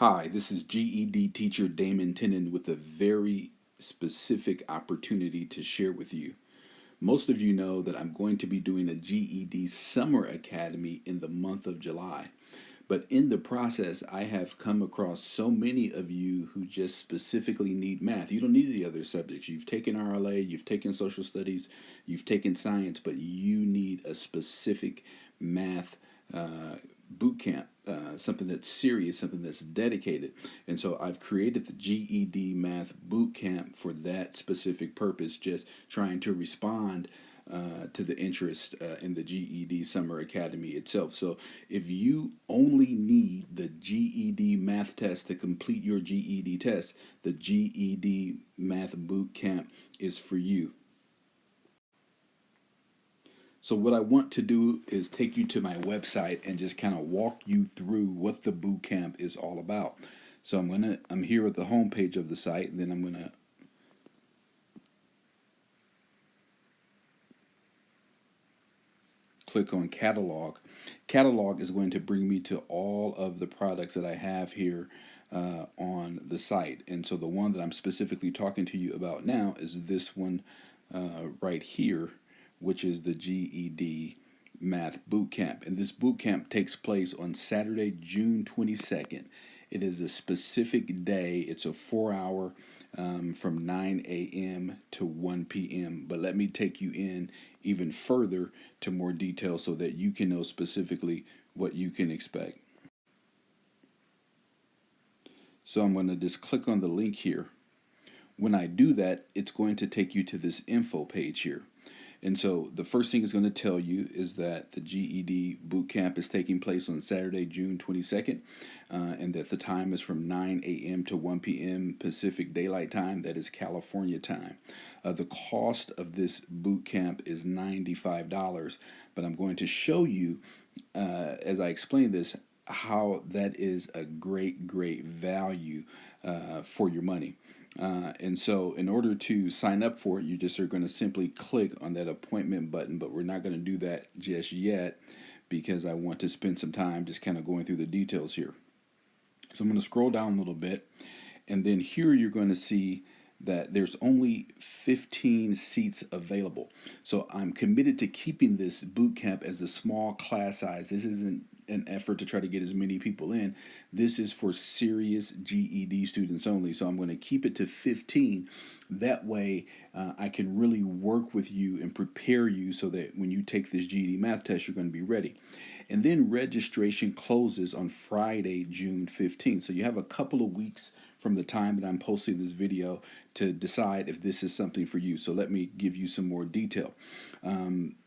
Hi, this is GED teacher Damon Tennant with a very specific opportunity to share with you. Most of you know that I'm going to be doing a GED Summer Academy in the month of July. But in the process, I have come across so many of you who just specifically need math. You don't need the other subjects. You've taken RLA, you've taken social studies, you've taken science, but you need a specific math boot camp, something that's serious, something that's dedicated. And so I've created the GED Math Boot Camp for that specific purpose, just trying to respond to the interest in the GED Summer Academy itself. So if you only need the GED Math test to complete your GED test, the GED Math Boot Camp is for you. So what I want to do is take you to my website and just kind of walk you through what the boot camp is all about. So I'm here at the home page of the site, and then I'm gonna click on catalog. Catalog is going to bring me to all of the products that I have here on the site. And so the one that I'm specifically talking to you about now is this one right here, which is the GED Math Boot Camp. And this boot camp takes place on Saturday, June 22nd. It is a specific day. It's a 4-hour from 9 a.m. to 1 p.m. But let me take you in even further to more detail so that you can know specifically what you can expect. So I'm going to just click on the link here. When I do that, it's going to take you to this info page here. And so the first thing it's going to tell you is that the GED Boot Camp is taking place on Saturday, June 22nd, and that the time is from 9 a.m. to 1 p.m. Pacific Daylight Time. That is California time. The cost of this boot camp is $95, but I'm going to show you, as I explain this, how that is a great value for your money. And so in order to sign up for it, you just are going to simply click on that appointment button, but we're not going to do that just yet because I want to spend some time just kind of going through the details here. So I'm going to scroll down a little bit, and then here you're going to see that there's only 15 seats available. So I'm committed to keeping this boot camp as a small class size. This isn't an effort to try to get as many people in. This is for serious GED students only. So I'm going to keep it to 15. That way I can really work with you and prepare you so that when you take this GED math test, you're going to be ready. And then registration closes on Friday, June 15th. So you have a couple of weeks from the time that I'm posting this video to decide if this is something for you. So let me give you some more detail.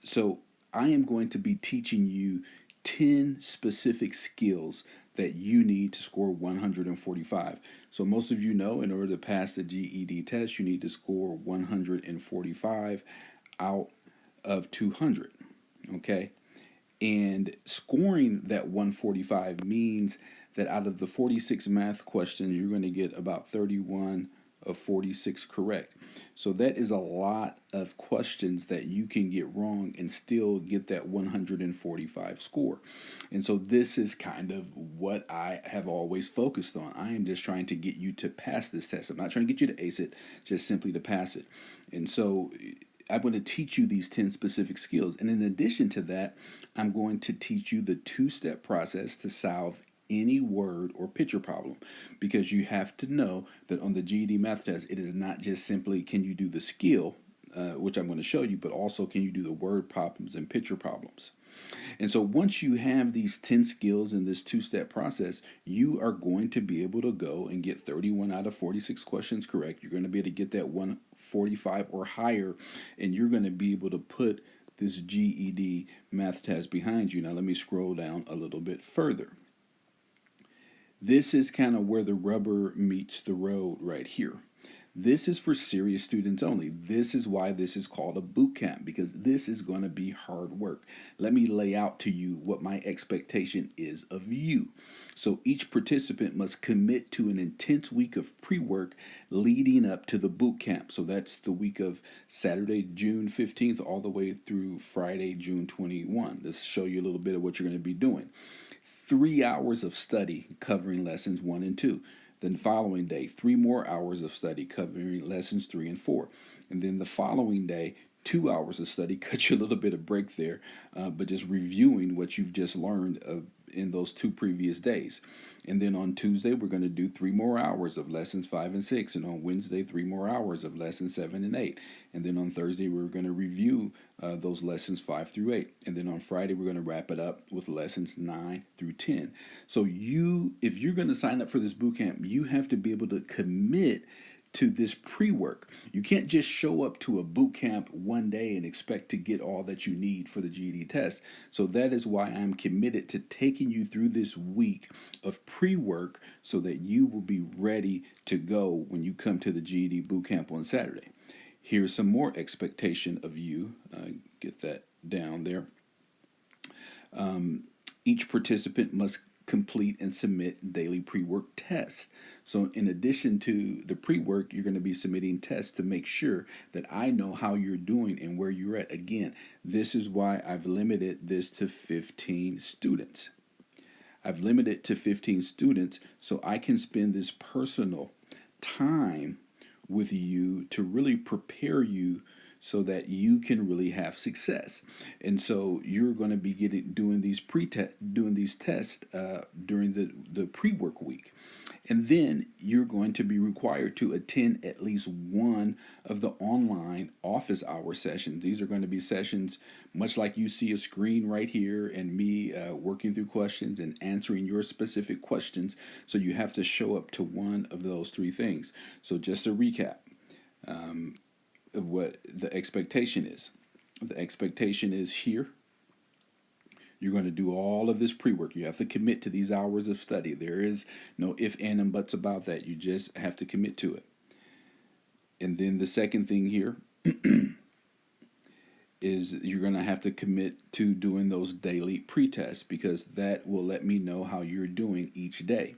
So I am going to be teaching you 10 specific skills that you need to score 145. So most of you know, in order to pass the GED test, you need to score 145 out of 200. Okay? And scoring that 145 means that out of the 46 math questions, you're going to get about 31 of 46 correct. So that is a lot of questions that you can get wrong and still get that 145 score. And so this is kind of what I have always focused on. I am just trying to get you to pass this test. I'm not trying to get you to ace it, just simply to pass it. And so I'm going to teach you these 10 specific skills. And in addition to that, I'm going to teach you the two-step process to solve any word or picture problem, because you have to know that on the GED math test, it is not just simply can you do the skill, which I'm going to show you, but also can you do the word problems and picture problems. And so once you have these 10 skills in this two-step process, you are going to be able to go and get 31 out of 46 questions correct. You're going to be able to get that 145 or higher, and you're going to be able to put this GED math test behind you. Now let me scroll down a little bit further. This is kind of where the rubber meets the road right here. This is for serious students only. This is why this is called a boot camp, because this is going to be hard work. Let me lay out to you what my expectation is of you. So each participant must commit to an intense week of pre-work leading up to the boot camp. So that's the week of Saturday, June 15th, all the way through Friday, June 21. Let's show you a little bit of what you're going to be doing. 3 hours of study covering lessons 1 and 2. Then the following day, 3 more hours of study covering lessons 3 and 4. And then the following day, 2 hours of study. Cut you a little bit of break there, but just reviewing what you've just learned in those 2 previous days. And then on Tuesday, we're going to do 3 more hours of lessons 5 and 6. And on Wednesday, 3 more hours of lessons 7 and 8. And then on Thursday, we're going to review those lessons 5 through 8. And then on Friday, we're going to wrap it up with lessons 9 through 10. So if you're going to sign up for this boot camp, you have to be able to commit to this pre-work. You can't just show up to a boot camp one day and expect to get all that you need for the GED test. So that is why I'm committed to taking you through this week of pre-work so that you will be ready to go when you come to the GED boot camp on Saturday. Here's some more expectation of you. Get that down there. Each participant must complete and submit daily pre-work tests. So in addition to the pre-work, you're going to be submitting tests to make sure that I know how you're doing and where you're at. Again, this is why I've limited this to 15 students. I've limited it to 15 students so I can spend this personal time with you to really prepare you so that you can really have success. And so you're going to be doing these tests during the pre-work week. And then you're going to be required to attend at least one of the online office hour sessions. These are going to be sessions much like you see a screen right here and me working through questions and answering your specific questions. So you have to show up to one of those 3 things. So just a recap of what the expectation is. The expectation is here. You're going to do all of this pre-work. You have to commit to these hours of study. There is no if, and, and buts about that. You just have to commit to it. And then the second thing here is you're going to have to commit to doing those daily pre-tests because that will let me know how you're doing each day.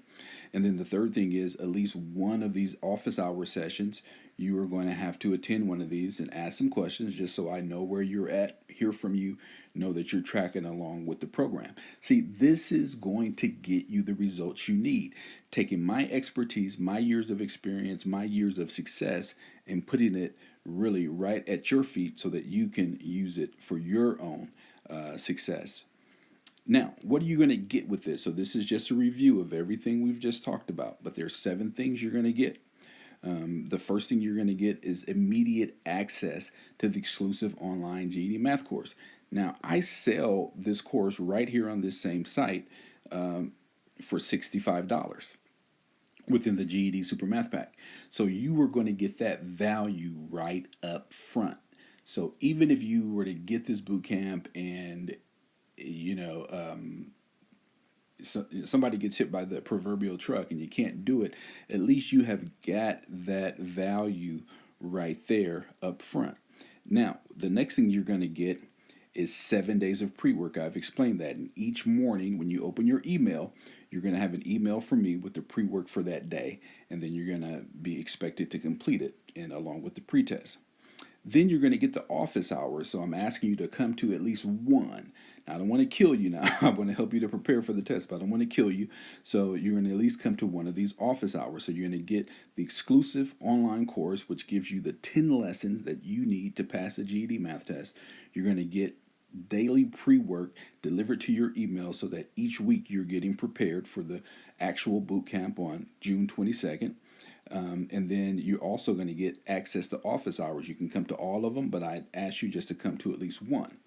And then the third thing is at least one of these office hour sessions, you are going to have to attend one of these and ask some questions just so I know where you're at, hear from you, know that you're tracking along with the program. See, this is going to get you the results you need. Taking my expertise, my years of experience, my years of success, and putting it really right at your feet so that you can use it for your own success. Now, what are you going to get with this? So this is just a review of everything we've just talked about, but there's 7 things you're going to get. The first thing you're going to get is immediate access to the exclusive online GED Math course. Now, I sell this course right here on this same site for $65 within the GED Super Math Pack. So you are going to get that value right up front. So even if you were to get this boot camp and somebody gets hit by the proverbial truck and you can't do it, at least you have got that value right there up front. Now, the next thing you're going to get is 7 days of pre-work. I've explained that. And each morning when you open your email, you're going to have an email from me with the pre-work for that day, and then you're going to be expected to complete it and along with the pre-test. Then you're going to get the office hours. So I'm asking you to come to at least one. Now, I don't want to kill you now. I want to help you to prepare for the test, but I don't want to kill you. So you're going to at least come to one of these office hours. So you're going to get the exclusive online course, which gives you the 10 lessons that you need to pass a GED math test. You're going to get daily pre-work delivered to your email so that each week you're getting prepared for the actual boot camp on June 22nd. And then you're also going to get access to office hours. You can come to all of them, but I ask you just to come to at least one.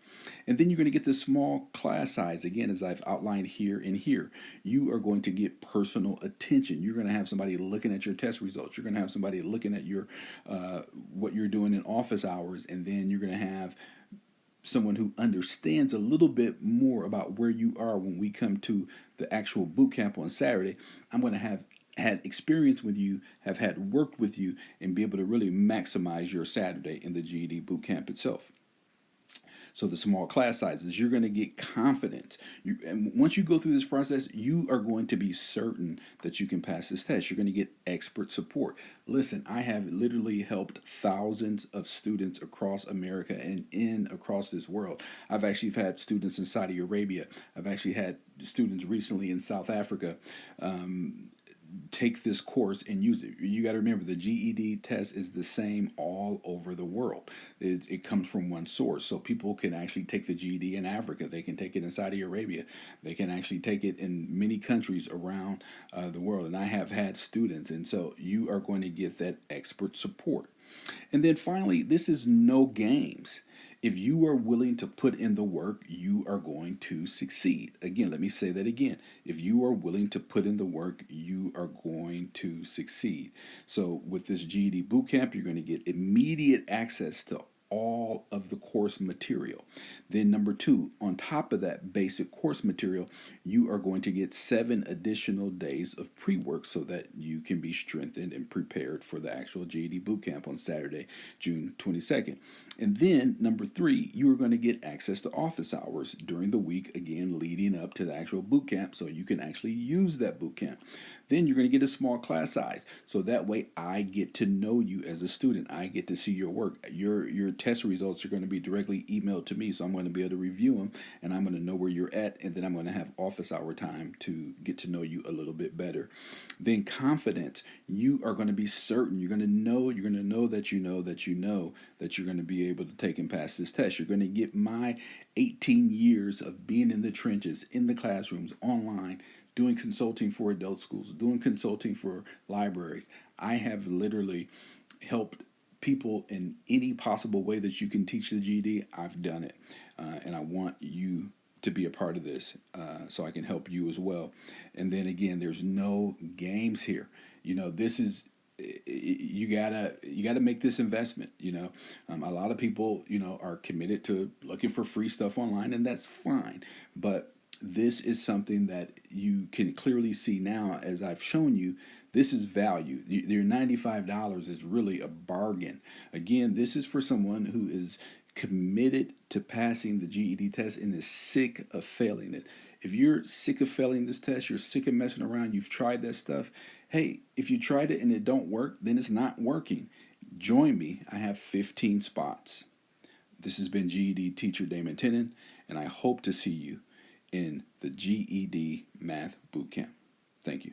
And then you're going to get the small class size, again, as I've outlined here and here. You are going to get personal attention. You're going to have somebody looking at your test results. You're going to have somebody looking at your what you're doing in office hours, and then you're going to have someone who understands a little bit more about where you are when we come to the actual boot camp on Saturday. I'm going to have had experience with you, have had worked with you, and be able to really maximize your Saturday in the GED boot camp itself. So the small class sizes, you're going to get confidence. And once you go through this process, you are going to be certain that you can pass this test. You're going to get expert support. Listen, I have literally helped thousands of students across America and across this world. I've actually had students in Saudi Arabia. I've actually had students recently in South Africa take this course and use it. You got to remember the GED test is the same all over the world. It comes from one source. So people can actually take the GED in Africa. They can take it in Saudi Arabia. They can actually take it in many countries around the world. And I have had students. And so you are going to get that expert support. And then finally, this is no games. If you are willing to put in the work, you are going to succeed. Again, let me say that again. If you are willing to put in the work, you are going to succeed. So with this GED Bootcamp, you're going to get immediate access to all of the course material. Then number two, on top of that basic course material, you are going to get 7 additional days of pre-work so that you can be strengthened and prepared for the actual GED Bootcamp on Saturday, June 22nd. And then number three, you are going to get access to office hours during the week, again, leading up to the actual bootcamp so you can actually use that bootcamp. Then you're going to get a small class size. So that way I get to know you as a student. I get to see your work. Your test results are going to be directly emailed to me. So I'm going to be able to review them and I'm going to know where you're at. And then I'm going to have office hour time to get to know you a little bit better. Then confidence. You are going to be certain. You're going to know that you know that you know that you're going to be able to take and pass this test. You're going to get my 18 years of being in the trenches, in the classrooms, online, doing consulting for adult schools, doing consulting for libraries. I have literally helped people in any possible way that you can teach the GED. I've done it. And I want you to be a part of this so I can help you as well. And then again, there's no games here. This is, you gotta make this investment. A lot of people are committed to looking for free stuff online, and that's fine, but this is something that you can clearly see now as I've shown you. This is value. Your $95 is really a bargain. Again, this is for someone who is committed to passing the GED test and is sick of failing it. If you're sick of failing this test, you're sick of messing around, you've tried that stuff, hey, if you tried it and it don't work, then it's not working. Join me. I have 15 spots. This has been GED teacher Damon Tennant, and I hope to see you in the GED Math Boot Camp. Thank you.